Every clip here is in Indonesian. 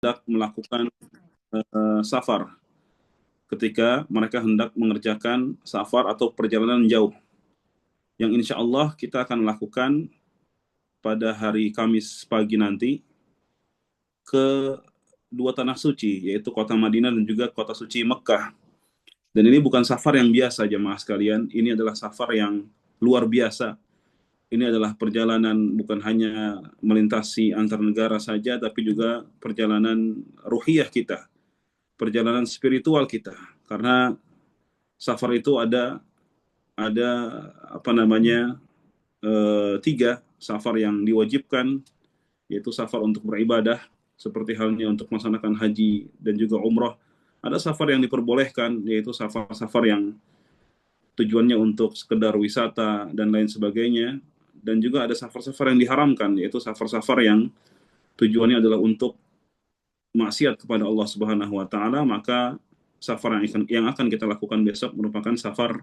hendak melakukan safar, ketika mereka hendak mengerjakan safar atau perjalanan jauh, yang insya Allah kita akan lakukan pada hari Kamis pagi nanti ke dua tanah suci, yaitu kota Madinah dan juga kota suci Mekah. Dan ini bukan safar yang biasa, jemaah sekalian. Ini adalah safar yang luar biasa. Ini adalah perjalanan bukan hanya melintasi antar negara saja, tapi juga perjalanan ruhiyah kita, perjalanan spiritual kita. Karena safar itu ada apa namanya tiga safar yang diwajibkan, yaitu safar untuk beribadah seperti halnya untuk melaksanakan haji dan juga umroh. Ada safar yang diperbolehkan, yaitu safar-safar yang tujuannya untuk sekedar wisata dan lain sebagainya. Dan juga ada safar-safar yang diharamkan, yaitu safar-safar yang tujuannya adalah untuk maksiat kepada Allah Subhanahu wa taala. Maka safar yang akan kita lakukan besok merupakan safar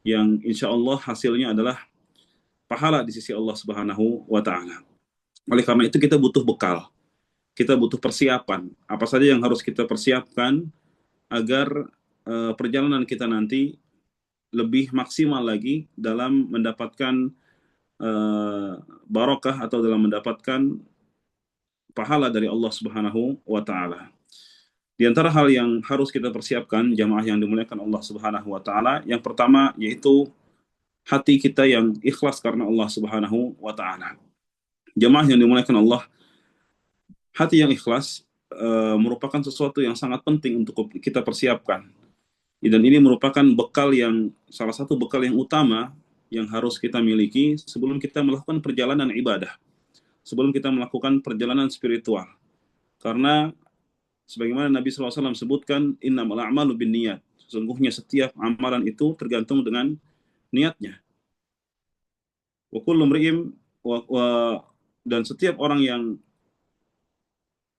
yang insya Allah hasilnya adalah pahala di sisi Allah Subhanahu wa taala. Oleh karena itu kita butuh bekal, kita butuh persiapan. Apa saja yang harus kita persiapkan agar perjalanan kita nanti lebih maksimal lagi dalam mendapatkan barokah atau dalam mendapatkan pahala dari Allah Subhanahu wa taala. Di antara hal yang harus kita persiapkan, jamaah yang dimuliakan Allah Subhanahu wa taala, yang pertama yaitu hati kita yang ikhlas karena Allah Subhanahu wa taala. Jamaah yang dimuliakan Allah, hati yang ikhlas merupakan sesuatu yang sangat penting untuk kita persiapkan. Dan ini merupakan bekal yang salah satu bekal yang utama yang harus kita miliki sebelum kita melakukan perjalanan ibadah, sebelum kita melakukan perjalanan spiritual. Karena sebagaimana Nabi SAW sebutkan, innamal a'malu binniyat. Sesungguhnya setiap amalan itu tergantung dengan niatnya. Wa kullu mri'in dan setiap orang yang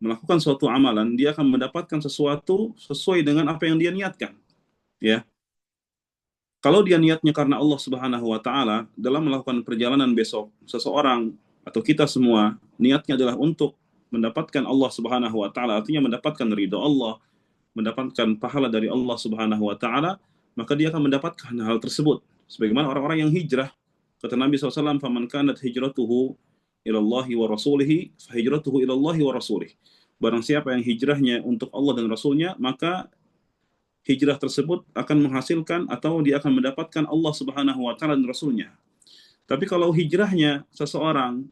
melakukan suatu amalan, dia akan mendapatkan sesuatu sesuai dengan apa yang dia niatkan. Ya, kalau dia niatnya karena Allah Subhanahu wa taala dalam melakukan perjalanan besok, seseorang atau kita semua niatnya adalah untuk mendapatkan Allah Subhanahu wa taala, artinya mendapatkan ridho Allah, mendapatkan pahala dari Allah Subhanahu wa taala, maka dia akan mendapatkan hal tersebut. Sebagaimana orang-orang yang hijrah, kata Nabi SAW, "Faman kanat hijratuhu ilallahi wa rasulihi, fa hijratuhu ilallahi wa rasulih." Barang siapa yang hijrahnya untuk Allah dan Rasulnya, maka hijrah tersebut akan menghasilkan atau dia akan mendapatkan Allah Subhanahu wa taala dan Rasulnya. Tapi kalau hijrahnya seseorang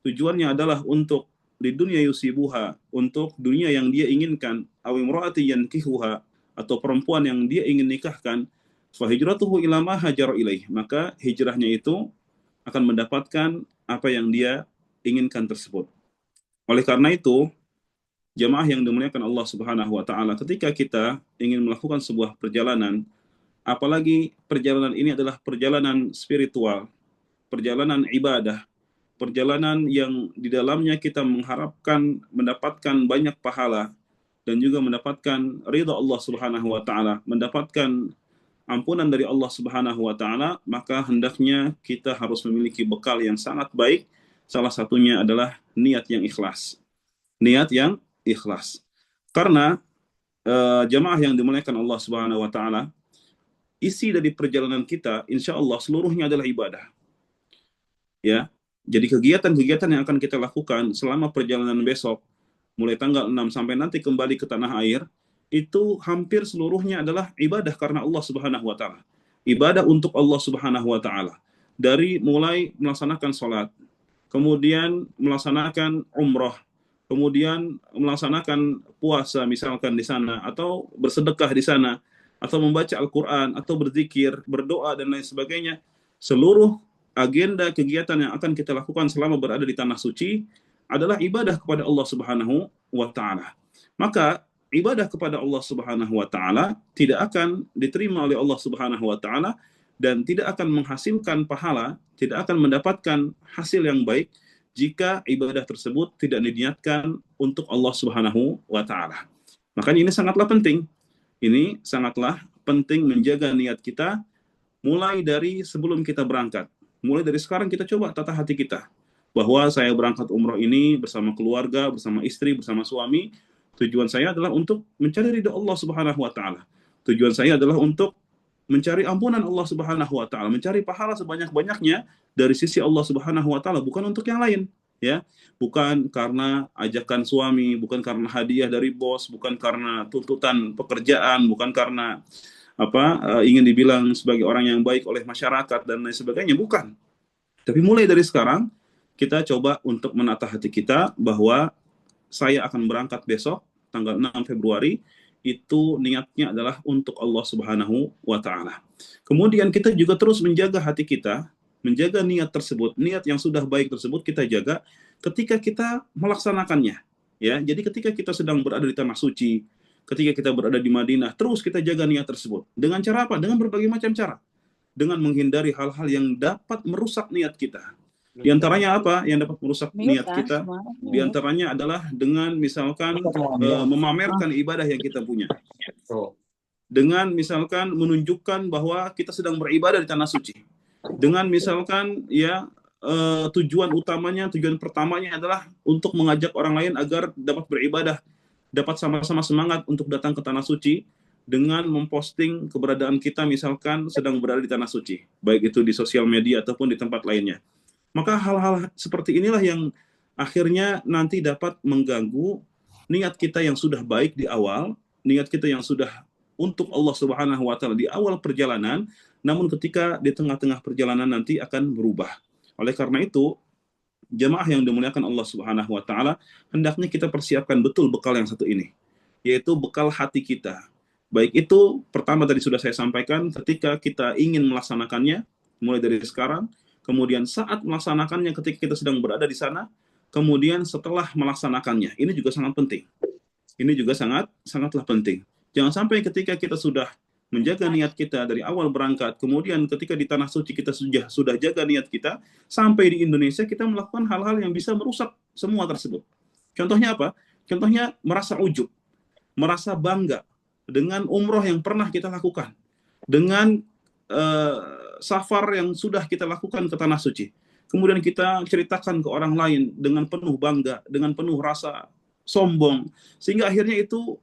tujuannya adalah untuk di dunia yusibuha, untuk dunia yang dia inginkan, aw imraati yankihuha, atau perempuan yang dia ingin nikahkan, fa hijratuhu ila ma hajar ilaih, maka hijrahnya itu akan mendapatkan apa yang dia inginkan tersebut. Oleh karena itu, jamaah yang dimuliakan Allah Subhanahu wa taala, ketika kita ingin melakukan sebuah perjalanan, apalagi perjalanan ini adalah perjalanan spiritual, perjalanan ibadah, perjalanan yang di dalamnya kita mengharapkan mendapatkan banyak pahala dan juga mendapatkan ridha Allah Subhanahu wa taala, mendapatkan ampunan dari Allah Subhanahu wa taala, maka hendaknya kita harus memiliki bekal yang sangat baik. Salah satunya adalah niat yang ikhlas. Niat yang ikhlas. Karena jamaah yang dimuliakan Allah Subhanahu wa taala, isi dari perjalanan kita insya Allah seluruhnya adalah ibadah. Ya. Jadi kegiatan-kegiatan yang akan kita lakukan selama perjalanan besok, mulai tanggal 6 sampai nanti kembali ke tanah air, itu hampir seluruhnya adalah ibadah karena Allah Subhanahu wa taala. Ibadah untuk Allah Subhanahu wa taala. Dari mulai melaksanakan sholat, kemudian melaksanakan umroh, kemudian melaksanakan puasa misalkan di sana, atau bersedekah di sana, atau membaca Al-Quran, atau berzikir, berdoa, dan lain sebagainya. Seluruh agenda kegiatan yang akan kita lakukan selama berada di tanah suci adalah ibadah kepada Allah Subhanahu wa taala. Maka ibadah kepada Allah Subhanahu wa taala tidak akan diterima oleh Allah Subhanahu wa taala dan tidak akan menghasilkan pahala, tidak akan mendapatkan hasil yang baik jika ibadah tersebut tidak diniatkan untuk Allah Subhanahu wa taala. Makanya ini sangatlah penting. Ini sangatlah penting menjaga niat kita mulai dari sebelum kita berangkat. Mulai dari sekarang kita coba tata hati kita. Bahwa saya berangkat umroh ini bersama keluarga, bersama istri, bersama suami, Tujuan saya adalah untuk mencari ridha Allah Subhanahu wa taala. Tujuan saya adalah untuk mencari ampunan Allah Subhanahu wa taala, mencari pahala sebanyak-banyaknya dari sisi Allah Subhanahu wa taala, bukan untuk yang lain, ya. Bukan karena ajakan suami, bukan karena hadiah dari bos, bukan karena tuntutan pekerjaan, bukan karena ingin dibilang sebagai orang yang baik oleh masyarakat dan lain sebagainya, bukan. Tapi mulai dari sekarang kita coba untuk menata hati kita bahwa saya akan berangkat besok tanggal 6 Februari, itu niatnya adalah untuk Allah Subhanahu wa taala. Kemudian kita juga terus menjaga hati kita, menjaga niat tersebut, niat yang sudah baik tersebut kita jaga ketika kita melaksanakannya. Ya, jadi ketika kita sedang berada di tanah suci, ketika kita berada di Madinah, terus kita jaga niat tersebut. Dengan cara apa? Dengan berbagai macam cara. Dengan menghindari hal-hal yang dapat merusak niat kita. Di antaranya apa yang dapat merusak niat kita? Di antaranya adalah dengan misalkan memamerkan ibadah yang kita punya. Dengan misalkan menunjukkan bahwa kita sedang beribadah di tanah suci. Dengan misalkan tujuan pertamanya adalah untuk mengajak orang lain agar dapat beribadah, dapat sama-sama semangat untuk datang ke tanah suci dengan memposting keberadaan kita misalkan sedang berada di tanah suci, baik itu di sosial media ataupun di tempat lainnya. Maka hal-hal seperti inilah yang akhirnya nanti dapat mengganggu niat kita yang sudah baik di awal, niat kita yang sudah untuk Allah Subhanahu wa taala di awal perjalanan, namun ketika di tengah-tengah perjalanan nanti akan berubah. Oleh karena itu, jemaah yang dimuliakan Allah Subhanahu wa taala, hendaknya kita persiapkan betul bekal yang satu ini, yaitu bekal hati kita. Baik itu pertama tadi sudah saya sampaikan, ketika kita ingin melaksanakannya mulai dari sekarang, kemudian saat melaksanakannya ketika kita sedang berada di sana, kemudian setelah melaksanakannya. Ini juga sangat penting. Ini juga sangatlah penting. Jangan sampai ketika kita sudah menjaga niat kita dari awal berangkat, kemudian ketika di tanah suci kita sudah jaga niat kita, sampai di Indonesia kita melakukan hal-hal yang bisa merusak semua tersebut. Contohnya apa? Contohnya merasa ujub, merasa bangga dengan umroh yang pernah kita lakukan, dengan safar yang sudah kita lakukan ke tanah suci. Kemudian kita ceritakan ke orang lain dengan penuh bangga, dengan penuh rasa sombong, sehingga akhirnya itu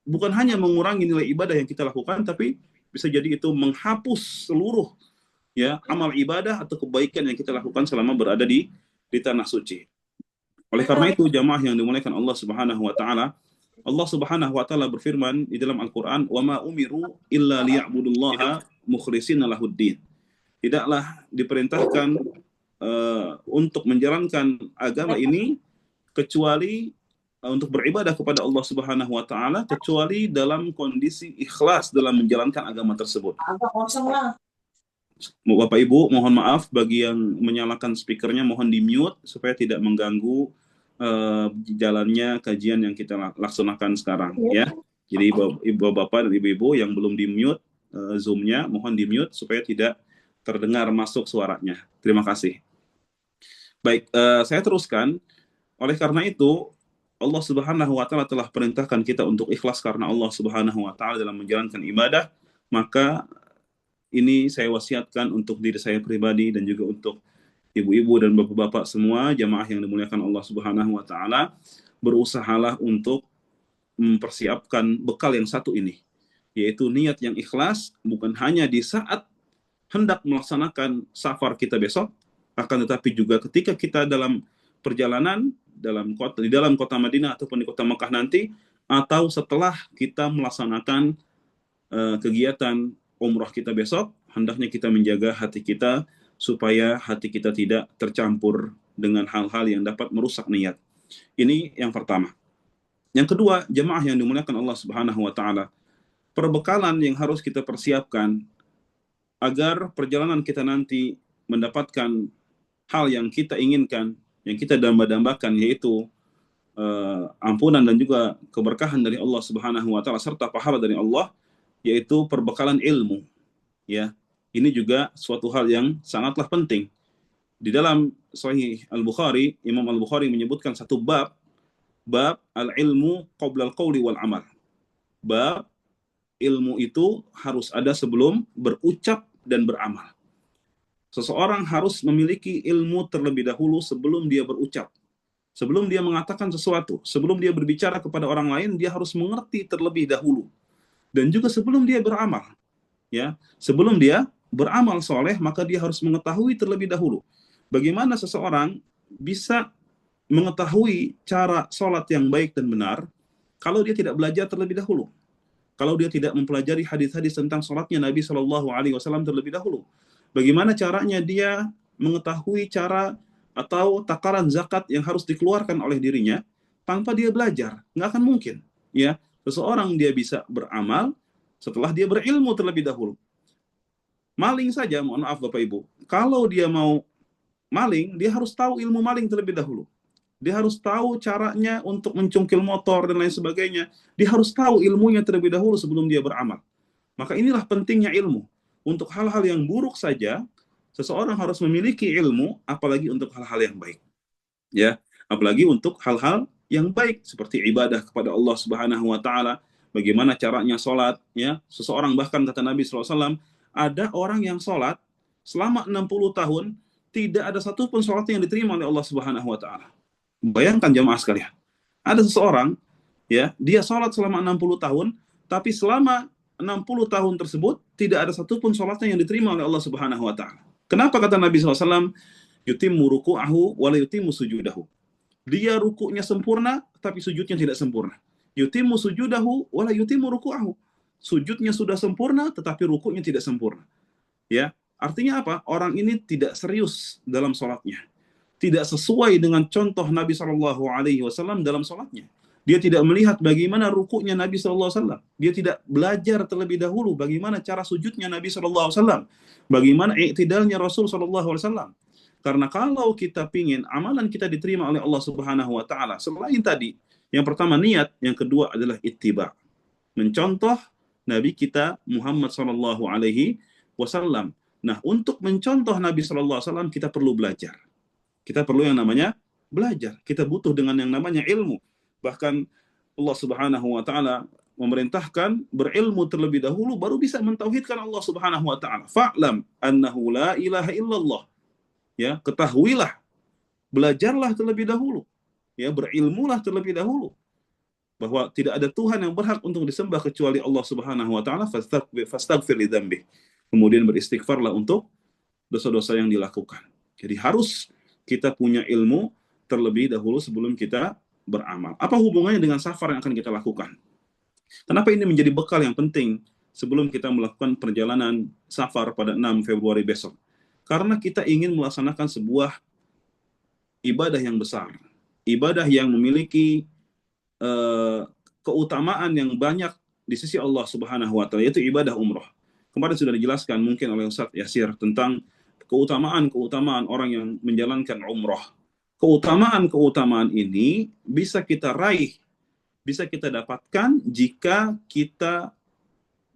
bukan hanya mengurangi nilai ibadah yang kita lakukan, tapi bisa jadi itu menghapus seluruh amal ibadah atau kebaikan yang kita lakukan selama berada di tanah suci. Oleh karena itu, jamaah yang dimuliakan Allah Subhanahu wa taala, Allah Subhanahu wa taala berfirman di dalam Al-Qur'an, "Wa ma umiru illa liya'budullaha mukhlishina lahuddin." Tidaklah diperintahkan untuk menjalankan agama ini kecuali untuk beribadah kepada Allah Subhanahu wa taala, kecuali dalam kondisi ikhlas dalam menjalankan agama tersebut. Bapak Ibu, mohon maaf bagi yang menyalakan speakernya, mohon di-mute supaya tidak mengganggu jalannya kajian yang kita laksanakan sekarang, ya. Jadi Bapak dan Ibu-ibu yang belum di-mute Zoom-nya, mohon di-mute supaya tidak terdengar masuk suaranya. Terima kasih. Baik, saya teruskan. Oleh karena itu, Allah Subhanahu wa taala telah perintahkan kita untuk ikhlas karena Allah Subhanahu wa taala dalam menjalankan ibadah, maka ini saya wasiatkan untuk diri saya pribadi dan juga untuk ibu-ibu dan bapak-bapak semua jamaah yang dimuliakan Allah Subhanahu wa taala, berusahalah untuk mempersiapkan bekal yang satu ini, yaitu niat yang ikhlas, bukan hanya di saat hendak melaksanakan safar kita besok, akan tetapi juga ketika kita dalam perjalanan di dalam kota Madinah ataupun di kota Mekah nanti, atau setelah kita melaksanakan kegiatan umrah kita besok, hendaknya kita menjaga hati kita supaya hati kita tidak tercampur dengan hal-hal yang dapat merusak niat. Ini yang pertama. Yang kedua, jemaah yang dimuliakan Allah Subhanahu wa taala, perbekalan yang harus kita persiapkan agar perjalanan kita nanti mendapatkan hal yang kita inginkan, yang kita damba-dambakan, yaitu ampunan dan juga keberkahan dari Allah Subhanahu wa taala serta pahala dari Allah, yaitu perbekalan ilmu. Ya, ini juga suatu hal yang sangatlah penting. Di dalam Sahih Al-Bukhari, Imam Al-Bukhari menyebutkan satu bab al-ilmu qabla al-qawli wal amal. Bab ilmu itu harus ada sebelum berucap dan beramal. Seseorang harus memiliki ilmu terlebih dahulu sebelum dia berucap. Sebelum dia mengatakan sesuatu, sebelum dia berbicara kepada orang lain, dia harus mengerti terlebih dahulu. Dan juga sebelum dia beramal, ya, sebelum dia beramal soleh, maka dia harus mengetahui terlebih dahulu. Bagaimana seseorang bisa mengetahui cara sholat yang baik dan benar kalau dia tidak belajar terlebih dahulu? Kalau dia tidak mempelajari hadis-hadis tentang sholatnya Nabi Shallallahu Alaihi Wasallam terlebih dahulu, bagaimana caranya dia mengetahui cara atau takaran zakat yang harus dikeluarkan oleh dirinya tanpa dia belajar? Nggak akan mungkin. Ya, seseorang dia bisa beramal setelah dia berilmu terlebih dahulu. Maling saja, mohon maaf Bapak Ibu, kalau dia mau maling, dia harus tahu ilmu maling terlebih dahulu. Dia harus tahu caranya untuk mencungkil motor dan lain sebagainya. Dia harus tahu ilmunya terlebih dahulu sebelum dia beramal. Maka inilah pentingnya ilmu. Untuk hal-hal yang buruk saja, seseorang harus memiliki ilmu, apalagi untuk hal-hal yang baik. Ya, apalagi untuk hal-hal yang baik seperti ibadah kepada Allah Subhanahu wa taala, bagaimana caranya sholat, ya. Seseorang bahkan kata Nabi SAW, ada orang yang sholat selama 60 tahun tidak ada satupun sholatnya yang diterima oleh Allah Subhanahu wa taala. Bayangkan jamaah sekalian. Ada seseorang, ya, dia sholat selama 60 tahun, tapi selama 60 tahun tersebut tidak ada satupun sholatnya yang diterima oleh Allah Subhanahu wa taala. Kenapa kata Nabi SAW? Yutimmu ruku'ahu wa la yutimmu sujudahu. Dia rukuknya sempurna, tapi sujudnya tidak sempurna. Yutimmu sujudahu wa la yutimmu ruku'ahu. Sujudnya sudah sempurna, tetapi rukuknya tidak sempurna. Ya, artinya apa? Orang ini tidak serius dalam sholatnya, tidak sesuai dengan contoh Nabi Shallallahu Alaihi Wasallam dalam sholatnya. Dia tidak melihat bagaimana rukuknya Nabi Shallallahu Alaihi Wasallam. Dia tidak belajar terlebih dahulu bagaimana cara sujudnya Nabi Shallallahu Alaihi Wasallam, bagaimana i'tidalnya Rasul Shallallahu Alaihi Wasallam. Karena kalau kita pingin amalan kita diterima oleh Allah Subhanahu Wa Taala, selain tadi, yang pertama niat, yang kedua adalah ittiba, mencontoh Nabi kita Muhammad Shallallahu Alaihi Wasallam. Nah, untuk mencontoh Nabi Shallallahu Alaihi Wasallam kita perlu belajar. Kita perlu yang namanya belajar. Kita butuh dengan yang namanya ilmu. Bahkan Allah Subhanahu wa taala memerintahkan berilmu terlebih dahulu baru bisa mentauhidkan Allah Subhanahu wa taala. Fa'lam annahu la ilaha illallah. Ya, ketahuilah, belajarlah terlebih dahulu. Ya, berilmulah terlebih dahulu bahwa tidak ada Tuhan yang berhak untuk disembah kecuali Allah Subhanahu wa taala. Fastaghfir li dzambih. Kemudian beristighfarlah untuk dosa-dosa yang dilakukan. Jadi harus kita punya ilmu terlebih dahulu sebelum kita beramal. Apa hubungannya dengan safar yang akan kita lakukan? Kenapa ini menjadi bekal yang penting sebelum kita melakukan perjalanan safar pada 6 Februari besok? Karena kita ingin melaksanakan sebuah ibadah yang besar, ibadah yang memiliki keutamaan yang banyak di sisi Allah Subhanahu wa taala, yaitu ibadah umroh. Kemarin sudah dijelaskan mungkin oleh Ustaz Yasir tentang keutamaan orang yang menjalankan umroh. Keutamaan ini bisa kita raih, bisa kita dapatkan jika kita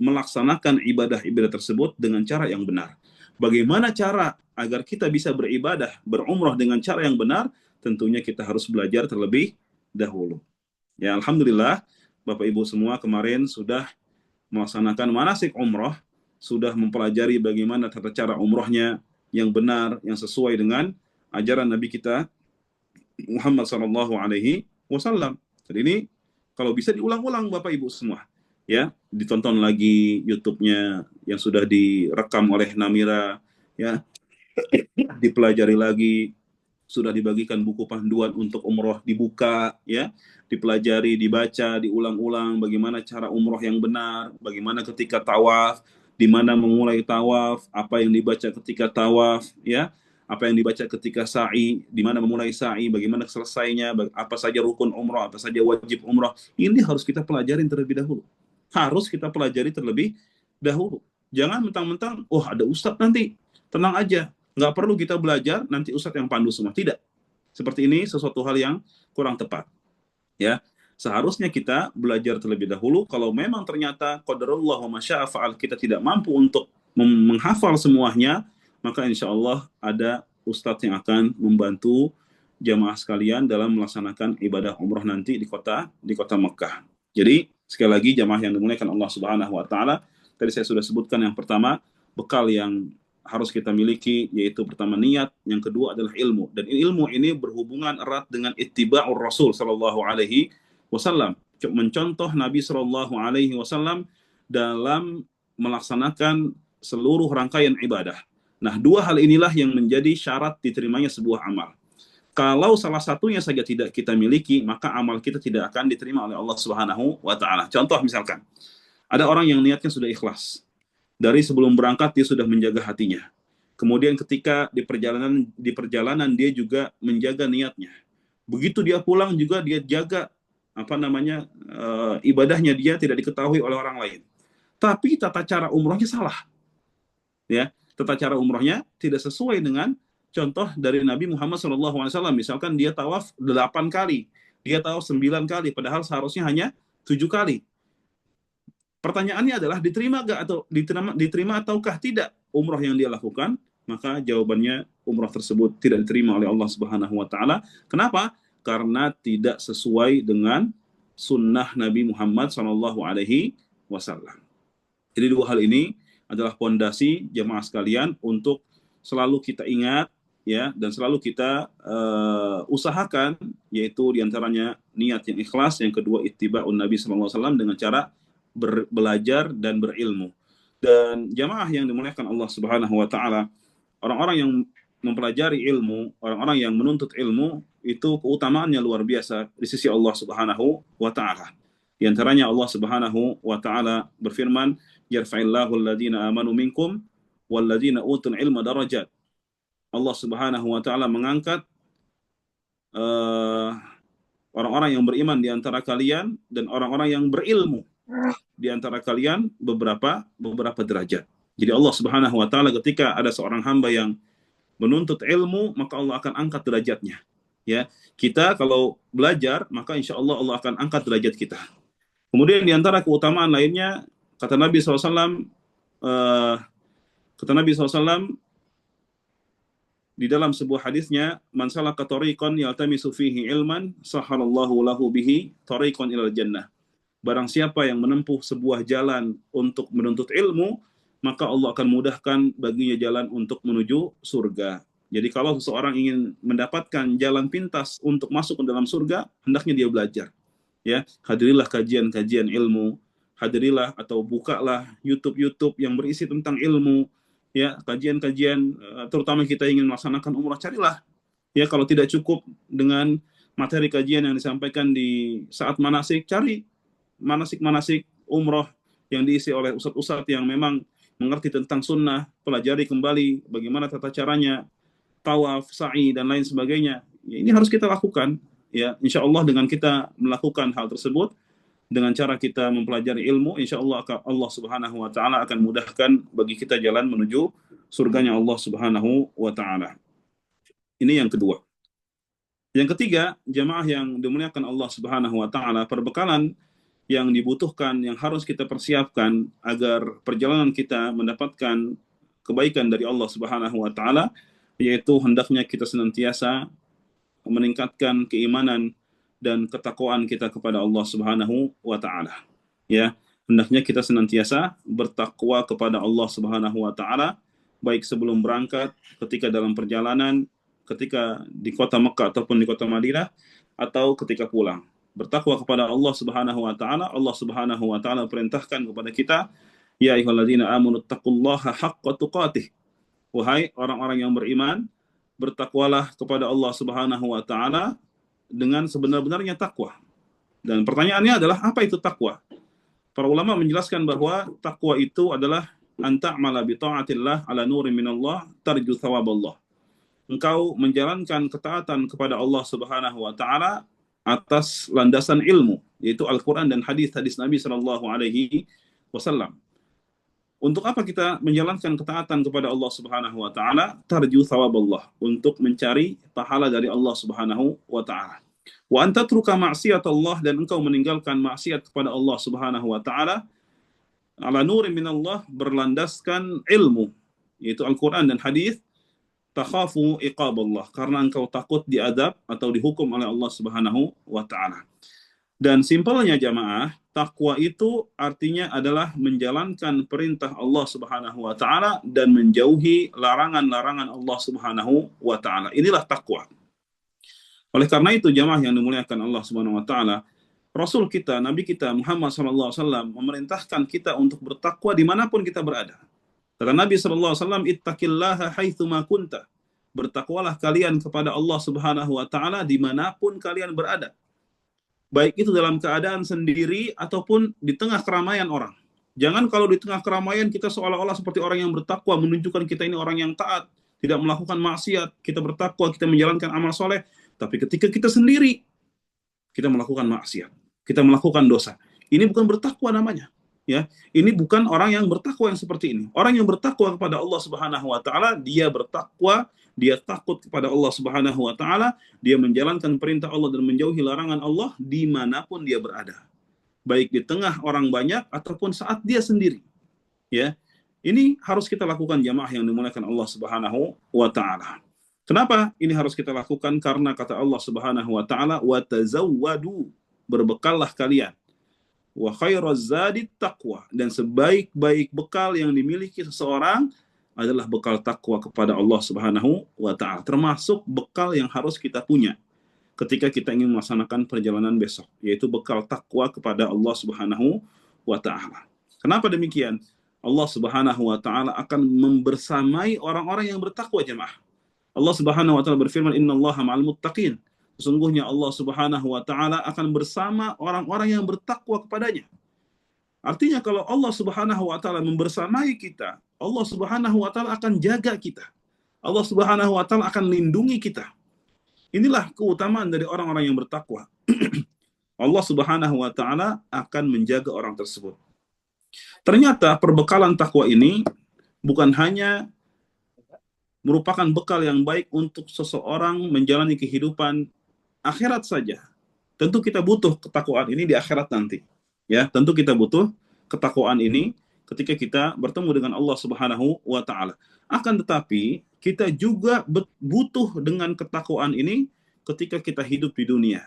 melaksanakan ibadah-ibadah tersebut dengan cara yang benar. Bagaimana cara agar kita bisa beribadah, berumroh dengan cara yang benar? Tentunya kita harus belajar terlebih dahulu. Ya, alhamdulillah Bapak Ibu semua kemarin sudah melaksanakan manasik umroh, sudah mempelajari bagaimana tata cara umrohnya yang benar, yang sesuai dengan ajaran Nabi kita Muhammad Sallallahu Alaihi Wasallam. Jadi ini kalau bisa diulang-ulang Bapak Ibu semua, ya, ditonton lagi YouTube-nya yang sudah direkam oleh Namira, ya, dipelajari lagi, sudah dibagikan buku panduan untuk umroh dibuka, ya, dipelajari, dibaca, diulang-ulang bagaimana cara umroh yang benar, bagaimana ketika tawaf, di mana memulai tawaf, apa yang dibaca ketika tawaf, ya, apa yang dibaca ketika sa'i, di mana memulai sa'i, bagaimana selesainya, apa saja rukun umroh, apa saja wajib umroh. Ini harus kita pelajarin terlebih dahulu. Harus kita pelajari terlebih dahulu. Jangan mentang-mentang, oh ada ustadz nanti, tenang aja, nggak perlu kita belajar, nanti ustadz yang pandu semua. Tidak. Seperti ini sesuatu hal yang kurang tepat. Ya, seharusnya kita belajar terlebih dahulu. Kalau memang ternyata qadarullah wa masya'a fa'al, kita tidak mampu untuk menghafal semuanya, maka insya Allah ada ustadz yang akan membantu jamaah sekalian dalam melaksanakan ibadah umroh nanti di kota Mekah. Jadi sekali lagi jamaah yang dimuliakan Allah Subhanahu wa taala, tadi saya sudah sebutkan yang pertama, bekal yang harus kita miliki, yaitu pertama niat, yang kedua adalah ilmu. Dan ilmu ini berhubungan erat dengan ittiba'ur Rasul sallallahu alaihi wasallam, mencontoh Nabi sallallahu alaihi wasallam dalam melaksanakan seluruh rangkaian ibadah. Nah, dua hal inilah yang menjadi syarat diterimanya sebuah amal. Kalau salah satunya saja tidak kita miliki, maka amal kita tidak akan diterima oleh Allah Subhanahu wa taala. Contoh misalkan, ada orang yang niatnya sudah ikhlas. Dari sebelum berangkat dia sudah menjaga hatinya. Kemudian ketika di perjalanan dia juga menjaga niatnya. Begitu dia pulang juga dia jaga ibadahnya, dia tidak diketahui oleh orang lain. Tapi tata cara umrohnya salah. Ya, tata cara umrohnya tidak sesuai dengan contoh dari Nabi Muhammad SAW. Misalkan dia tawaf 8 kali, dia tawaf 9 kali, padahal seharusnya hanya 7 kali. Pertanyaannya adalah diterima ataukah tidak umroh yang dia lakukan? Maka jawabannya umroh tersebut tidak diterima oleh Allah Subhanahu wa taala. Kenapa? Karena tidak sesuai dengan sunnah Nabi Muhammad SAW. Jadi dua hal ini adalah pondasi jemaah sekalian untuk selalu kita ingat, ya, dan selalu kita usahakan, yaitu diantaranya niat yang ikhlas, yang kedua ittiba'un Nabi SAW dengan cara belajar dan berilmu. Dan jamaah yang dimuliakan Allah Subhanahu wa taala, orang-orang yang mempelajari ilmu, orang-orang yang menuntut ilmu, itu keutamaannya luar biasa di sisi Allah Subhanahu wa taala. Di antaranya Allah Subhanahu wa taala berfirman, yarfa'illahu alladhina amanu minkum walladhina utul ilma darajat. Allah Subhanahu wa taala mengangkat orang-orang yang beriman di antara kalian dan orang-orang yang berilmu di antara kalian beberapa derajat. Jadi Allah Subhanahu wa taala ketika ada seorang hamba yang menuntut ilmu, maka Allah akan angkat derajatnya. Ya, kita kalau belajar, maka insya Allah Allah akan angkat derajat kita. Kemudian di antara keutamaan lainnya, kata Nabi SAW, di dalam sebuah hadisnya, man salaka tariqan yaltamisu fihi ilman, sahalallahu lahu bihi tariqan ilal jannah. Barang siapa yang menempuh sebuah jalan untuk menuntut ilmu, maka Allah akan mudahkan baginya jalan untuk menuju surga. Jadi kalau seseorang ingin mendapatkan jalan pintas untuk masuk ke dalam surga, hendaknya dia belajar. Ya, hadirilah kajian-kajian ilmu, hadirilah atau bukalah YouTube yang berisi tentang ilmu, ya, kajian-kajian, terutama kita ingin melaksanakan umrah, carilah. Ya, kalau tidak cukup dengan materi kajian yang disampaikan di saat manasik, cari manasik umroh yang diisi oleh ustadz-ustadz yang memang mengerti tentang sunnah, pelajari kembali bagaimana tata caranya, tawaf, sa'i, dan lain sebagainya. Ya, ini harus kita lakukan. Ya, insya Allah dengan kita melakukan hal tersebut, dengan cara kita mempelajari ilmu, insya Allah Allah Subhanahu wa taala akan mudahkan bagi kita jalan menuju surganya Allah Subhanahu wa taala. Ini yang kedua. Yang ketiga, jamaah yang dimuliakan Allah Subhanahu wa taala, perbekalan yang dibutuhkan, yang harus kita persiapkan agar perjalanan kita mendapatkan kebaikan dari Allah Subhanahu wa taala, yaitu hendaknya kita senantiasa meningkatkan keimanan dan ketakwaan kita kepada Allah Subhanahu wa taala. Ya, hendaknya kita senantiasa bertakwa kepada Allah Subhanahu wa taala, baik sebelum berangkat, ketika dalam perjalanan, ketika di kota Mekah ataupun di kota Madinah, atau ketika pulang. Bertakwa kepada Allah Subhanahu wa taala. Allah Subhanahu wa taala perintahkan kepada kita, ya ayyuhalladzina amanu taqullaha haqqa tuqatih. Wahai orang-orang yang beriman, bertakwalah kepada Allah Subhanahu wa taala dengan sebenar-benarnya takwa. Dan pertanyaannya adalah, apa itu takwa? Para ulama menjelaskan bahwa takwa itu adalah anta'mala bi ta'atillah ala nurin minallah tarju thawaballah. Engkau menjalankan ketaatan kepada Allah Subhanahu wa taala atas landasan ilmu, yaitu Al-Qur'an dan hadis-hadis Nabi sallallahu alaihi wasallam. Untuk apa kita menjalankan ketaatan kepada Allah Subhanahu wa taala? Tarju thawaballah, untuk mencari pahala dari Allah Subhanahu wa taala. Wa anta truka ma'siyatullah, dan engkau meninggalkan maksiat kepada Allah Subhanahu wa taala ala nurin minallah, berlandaskan ilmu, yaitu Al-Qur'an dan hadis. Takhafu iqaballah, karena engkau takut diadab atau dihukum oleh Allah Subhanahu wa taala. Dan simpelnya jamaah, takwa itu artinya adalah menjalankan perintah Allah Subhanahu wa taala dan menjauhi larangan-larangan Allah Subhanahu wa taala. Inilah takwa. Oleh karena itu jamaah yang dimuliakan Allah Subhanahu wa taala, Rasul kita, Nabi kita Muhammad SAW memerintahkan kita untuk bertakwa dimanapun kita berada. Kata Nabi SAW, ittaqillaha haitsuma kunta. Bertakwalah kalian kepada Allah Subhanahu wa taala dimanapun kalian berada. Baik itu dalam keadaan sendiri ataupun di tengah keramaian orang. Jangan kalau di tengah keramaian kita seolah-olah seperti orang yang bertakwa, menunjukkan kita ini orang yang taat, tidak melakukan maksiat, kita bertakwa, kita menjalankan amal soleh. Tapi ketika kita sendiri, kita melakukan maksiat, kita melakukan dosa. Ini bukan bertakwa namanya. Ya, ini bukan orang yang bertakwa yang seperti ini. Orang yang bertakwa kepada Allah Subhanahu wa taala, dia bertakwa, dia takut kepada Allah Subhanahu wa taala, dia menjalankan perintah Allah dan menjauhi larangan Allah dimanapun dia berada. Baik di tengah orang banyak ataupun saat dia sendiri. Ya. Ini harus kita lakukan jamaah yang dimuliakan Allah Subhanahu wa taala. Kenapa ini harus kita lakukan? Karena kata Allah Subhanahu wa taala, "Wa tazawwadu", berbekallah kalian. Wa khairaz zadi taqwa, dan sebaik-baik bekal yang dimiliki seseorang adalah bekal takwa kepada Allah Subhanahu wa taala. Termasuk bekal yang harus kita punya ketika kita ingin melaksanakan perjalanan besok, yaitu bekal takwa kepada Allah Subhanahu wa taala. Kenapa demikian? Allah Subhanahu wa taala akan membersamai orang-orang yang bertakwa jemaah. Allah Subhanahu wa taala berfirman, "Innallaha ma'al muttaqin." Sesungguhnya Allah Subhanahu wa taala akan bersama orang-orang yang bertakwa kepadanya. Artinya kalau Allah Subhanahu wa taala membersamai kita, Allah Subhanahu wa taala akan jaga kita. Allah Subhanahu wa taala akan lindungi kita. Inilah keutamaan dari orang-orang yang bertakwa. Allah Subhanahu wa taala akan menjaga orang tersebut. Ternyata perbekalan takwa ini bukan hanya merupakan bekal yang baik untuk seseorang menjalani kehidupan akhirat saja. Tentu kita butuh ketakwaan ini di akhirat nanti. Ya, tentu kita butuh ketakwaan ini ketika kita bertemu dengan Allah Subhanahu wa taala. Akan tetapi kita juga butuh dengan ketakwaan ini ketika kita hidup di dunia.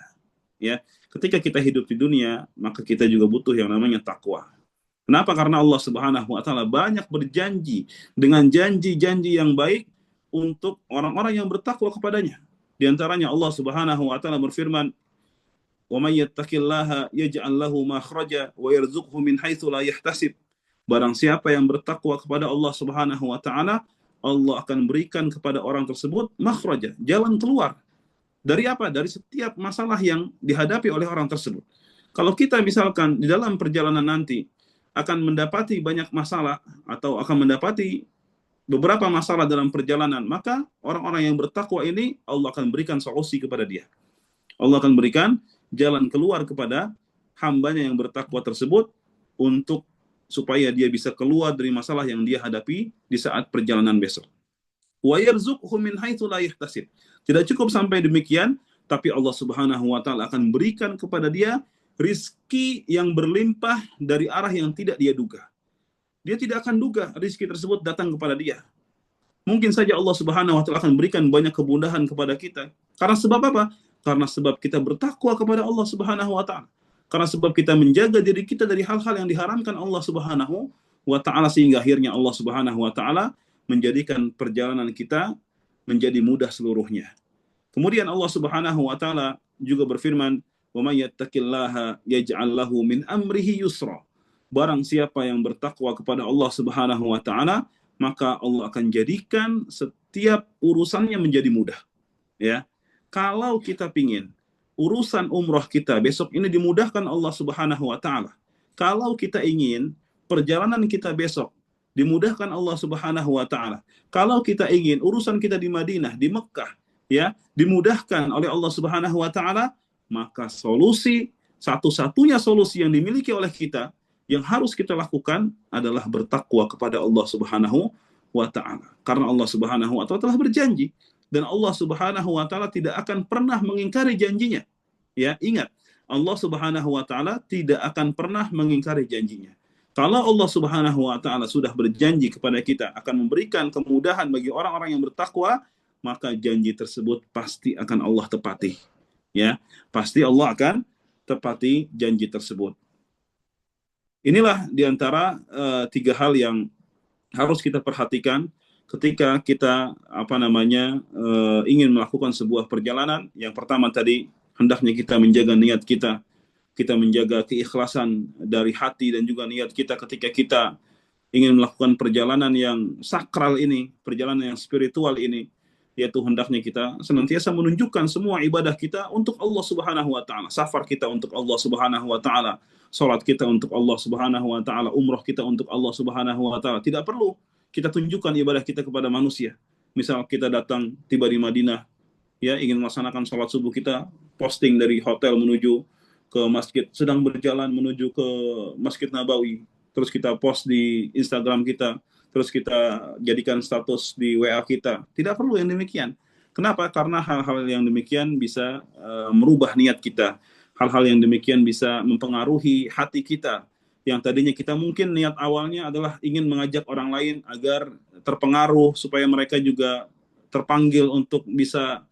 Ya, ketika kita hidup di dunia, maka kita juga butuh yang namanya takwa. Kenapa? Karena Allah Subhanahu wa taala banyak berjanji dengan janji-janji yang baik untuk orang-orang yang bertakwa kepadanya. Di antaranya Allah Subhanahu wa taala berfirman, "Wa may yattaqillaha yaj'al lahu makhraja wa yarzuqhu min haitsu la yahtasib." Barang siapa yang bertakwa kepada Allah Subhanahu wa taala, Allah akan berikan kepada orang tersebut makhraja, jalan keluar. Dari apa? Dari setiap masalah yang dihadapi oleh orang tersebut. Kalau kita misalkan di dalam perjalanan nanti akan mendapati banyak masalah atau akan mendapati beberapa masalah dalam perjalanan, maka orang-orang yang bertakwa ini Allah akan berikan solusi kepada dia. Allah akan berikan jalan keluar kepada hambanya yang bertakwa tersebut untuk supaya dia bisa keluar dari masalah yang dia hadapi di saat perjalanan besok. Wa yarzuqhu min haitsu la yahtasib. Tidak cukup sampai demikian, tapi Allah Subhanahu wa taala akan berikan kepada dia rizki yang berlimpah dari arah yang tidak dia duga. Dia tidak akan duga rizki tersebut datang kepada dia. Mungkin saja Allah Subhanahu wa taala akan berikan banyak kemudahan kepada kita. Karena sebab apa? Karena sebab kita bertakwa kepada Allah Subhanahu wa taala. Karena sebab kita menjaga diri kita dari hal-hal yang diharamkan Allah Subhanahu wa taala, sehingga akhirnya Allah Subhanahu wa taala menjadikan perjalanan kita menjadi mudah seluruhnya. Kemudian Allah Subhanahu wa taala juga berfirman, "Wa may yattaqillaha yaj'al lahu min amrihi yusra." Barang siapa yang bertakwa kepada Allah Subhanahu wa taala, maka Allah akan jadikan setiap urusannya menjadi mudah. Ya. Kalau kita pingin urusan umroh kita besok ini dimudahkan Allah Subhanahu wa taala. Kalau kita ingin perjalanan kita besok dimudahkan Allah Subhanahu wa taala. Kalau kita ingin urusan kita di Madinah, di Mekah, ya, dimudahkan oleh Allah Subhanahu wa taala, maka solusi satu-satunya solusi yang dimiliki oleh kita yang harus kita lakukan adalah bertakwa kepada Allah Subhanahu wa taala. Karena Allah Subhanahu wa taala telah berjanji dan Allah Subhanahu wa taala tidak akan pernah mengingkari janjinya. Ya, ingat, Allah Subhanahu wa taala tidak akan pernah mengingkari janjinya. Kalau Allah Subhanahu wa taala sudah berjanji kepada kita akan memberikan kemudahan bagi orang-orang yang bertakwa, maka janji tersebut pasti akan Allah tepati. Ya, pasti Allah akan tepati janji tersebut. Inilah diantara tiga hal yang harus kita perhatikan ketika kita ingin melakukan sebuah perjalanan. Yang pertama tadi, hendaknya kita menjaga niat kita, kita menjaga keikhlasan dari hati dan juga niat kita ketika kita ingin melakukan perjalanan yang sakral ini, perjalanan yang spiritual ini, yaitu hendaknya kita senantiasa menunjukkan semua ibadah kita untuk Allah Subhanahu wa taala. Safar kita untuk Allah Subhanahu wa taala, salat kita untuk Allah Subhanahu wa taala, umroh kita untuk Allah Subhanahu wa taala. Tidak perlu kita tunjukkan ibadah kita kepada manusia. Misal kita datang tiba di Madinah, ya ingin melaksanakan salat subuh, kita posting dari hotel menuju ke masjid, sedang berjalan menuju ke Masjid Nabawi, terus kita post di Instagram kita, terus kita jadikan status di WA kita. Tidak perlu yang demikian. Kenapa? Karena hal-hal yang demikian bisa merubah niat kita. Hal-hal yang demikian bisa mempengaruhi hati kita. Yang tadinya kita mungkin niat awalnya adalah ingin mengajak orang lain agar terpengaruh, supaya mereka juga terpanggil untuk bisa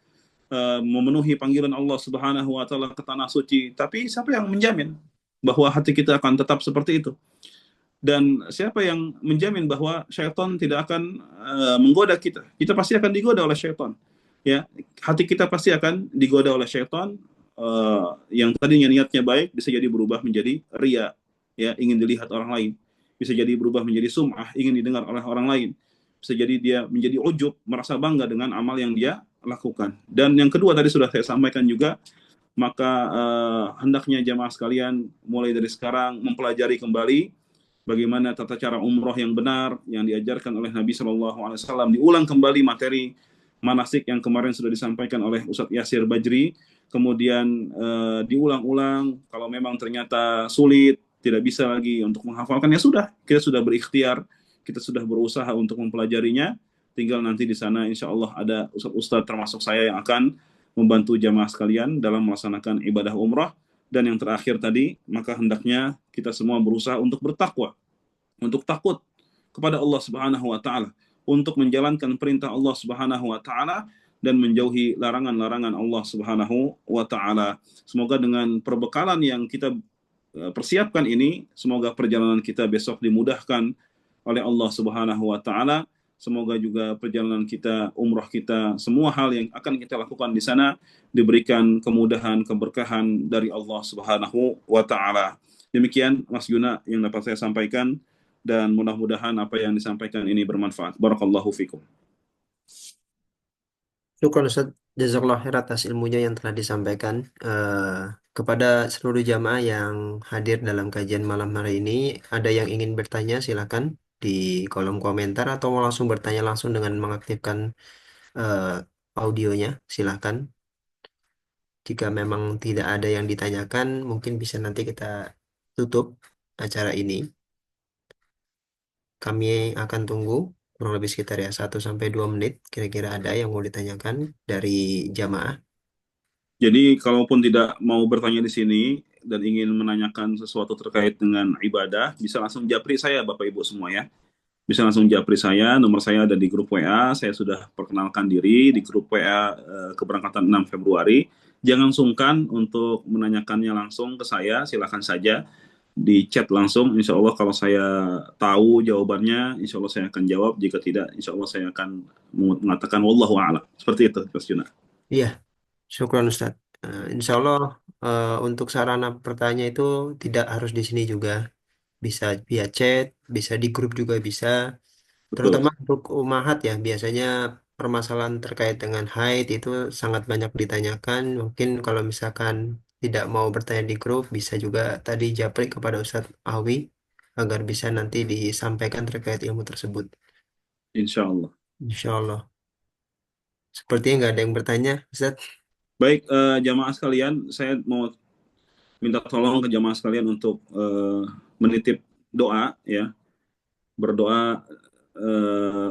memenuhi panggilan Allah Subhanahu wa taala ke tanah suci. Tapi siapa yang menjamin bahwa hati kita akan tetap seperti itu? Dan siapa yang menjamin bahwa syaitan tidak akan menggoda kita? Kita pasti akan digoda oleh syaitan. Ya, hati kita pasti akan digoda oleh syaitan. Yang tadinya niatnya baik bisa jadi berubah menjadi ria, ya, ingin dilihat orang lain. Bisa jadi berubah menjadi sum'ah, ingin didengar oleh orang lain. Bisa jadi dia menjadi ujub, merasa bangga dengan amal yang dia lakukan. Dan yang kedua tadi sudah saya sampaikan juga, maka hendaknya jamaah sekalian mulai dari sekarang mempelajari kembali bagaimana tata cara umroh yang benar yang diajarkan oleh Nabi Shallallahu Alaihi Wasallam. Diulang kembali materi manasik yang kemarin sudah disampaikan oleh Ustadz Yasir Bajri. Kemudian diulang-ulang. Kalau memang ternyata sulit, tidak bisa lagi untuk menghafalkan, ya sudah, kita sudah berikhtiar, kita sudah berusaha untuk mempelajarinya. Tinggal nanti di sana insya Allah ada ustadz-ustadz termasuk saya yang akan membantu jamaah sekalian dalam melaksanakan ibadah umrah. Dan yang terakhir tadi, maka hendaknya kita semua berusaha untuk bertakwa, untuk takut kepada Allah Subhanahu wa taala, untuk menjalankan perintah Allah Subhanahu wa taala dan menjauhi larangan-larangan Allah Subhanahu wa taala. Semoga dengan perbekalan yang kita persiapkan ini, semoga perjalanan kita besok dimudahkan oleh Allah Subhanahu wa taala. Semoga juga perjalanan kita, umrah kita, semua hal yang akan kita lakukan di sana diberikan kemudahan, keberkahan dari Allah Subhanahu wa taala. Demikian Mas Yuna yang dapat saya sampaikan, dan mudah-mudahan apa yang disampaikan ini bermanfaat. Barakallahu fikum. Syukur Ustaz, jazakallah khair atas ilmunya yang telah disampaikan. Kepada seluruh jamaah yang hadir dalam kajian malam hari ini, ada yang ingin bertanya silakan di kolom komentar, atau mau langsung bertanya langsung dengan mengaktifkan eh, audionya, silakan. Jika memang tidak ada yang ditanyakan, mungkin bisa nanti kita tutup acara ini. Kami akan tunggu kurang lebih sekitar ya 1 sampai 2 menit. Kira-kira ada yang mau ditanyakan dari jamaah. Jadi kalaupun tidak mau bertanya di sini dan ingin menanyakan sesuatu terkait dengan ibadah, bisa langsung japri saya Bapak Ibu semua ya. Bisa langsung japri saya, nomor saya ada di grup WA, saya sudah perkenalkan diri di grup WA keberangkatan 6 Februari. Jangan sungkan untuk menanyakannya langsung ke saya, silakan saja di chat langsung. Insya Allah kalau saya tahu jawabannya, insya Allah saya akan jawab. Jika tidak, insya Allah saya akan mengatakan wallahu a'lam. Seperti itu, Mas Juna. Iya, syukron Ustaz. Insya Allah untuk sarana bertanya itu tidak harus di sini juga. Bisa via chat, bisa di grup juga bisa. Betul, Terutama untuk umahat ya, biasanya permasalahan terkait dengan haid itu sangat banyak ditanyakan. Mungkin kalau misalkan tidak mau bertanya di grup, bisa juga tadi japri kepada Ustadz Awi agar bisa nanti disampaikan terkait ilmu tersebut. insya Allah. Insya Allah. Sepertinya nggak ada yang bertanya, Ustadz. Baik, jamaah sekalian, saya mau minta tolong ke jamaah sekalian untuk menitip doa ya, berdoa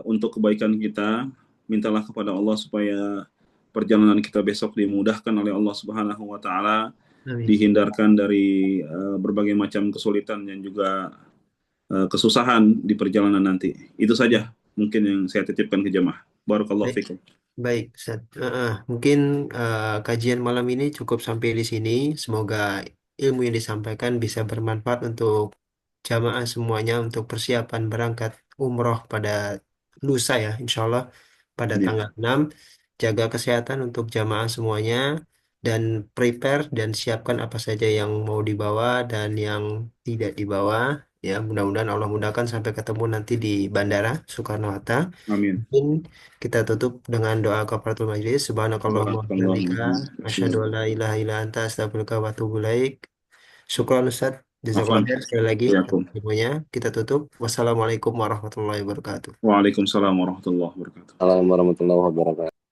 untuk kebaikan kita. Mintalah kepada Allah supaya perjalanan kita besok dimudahkan oleh Allah Subhanahu wa taala, Amin. dihindarkan dari berbagai macam kesulitan dan juga kesusahan di perjalanan nanti. Itu saja mungkin yang saya titipkan ke jamaah. Barakallahu Baik, fikum. baik, Ustadz. Mungkin kajian malam ini cukup sampai di sini. Semoga ilmu yang disampaikan bisa bermanfaat untuk jamaah semuanya untuk persiapan berangkat umroh pada lusa ya, insya Allah pada Ya, tanggal 6. Jaga kesehatan untuk jamaah semuanya dan prepare dan siapkan apa saja yang mau dibawa dan yang tidak dibawa. Ya, mudah-mudahan Allah mudahkan sampai ketemu nanti di Bandara Soekarno-Hatta. amin. Mungkin kita tutup dengan doa kafaratul majelis. Subhanakallahumma wa bihamdika asyhadu an la ilaha illa anta astaghfiruka wa atubu ilaik. Syukran Ustaz. Jazakallah Afan. khair sekali lagi Waalaikum. atas ilmunya. Kita tutup. Wassalamualaikum warahmatullahi wabarakatuh. Waalaikumsalam warahmatullahi wabarakatuh. Assalamualaikum warahmatullahi wabarakatuh.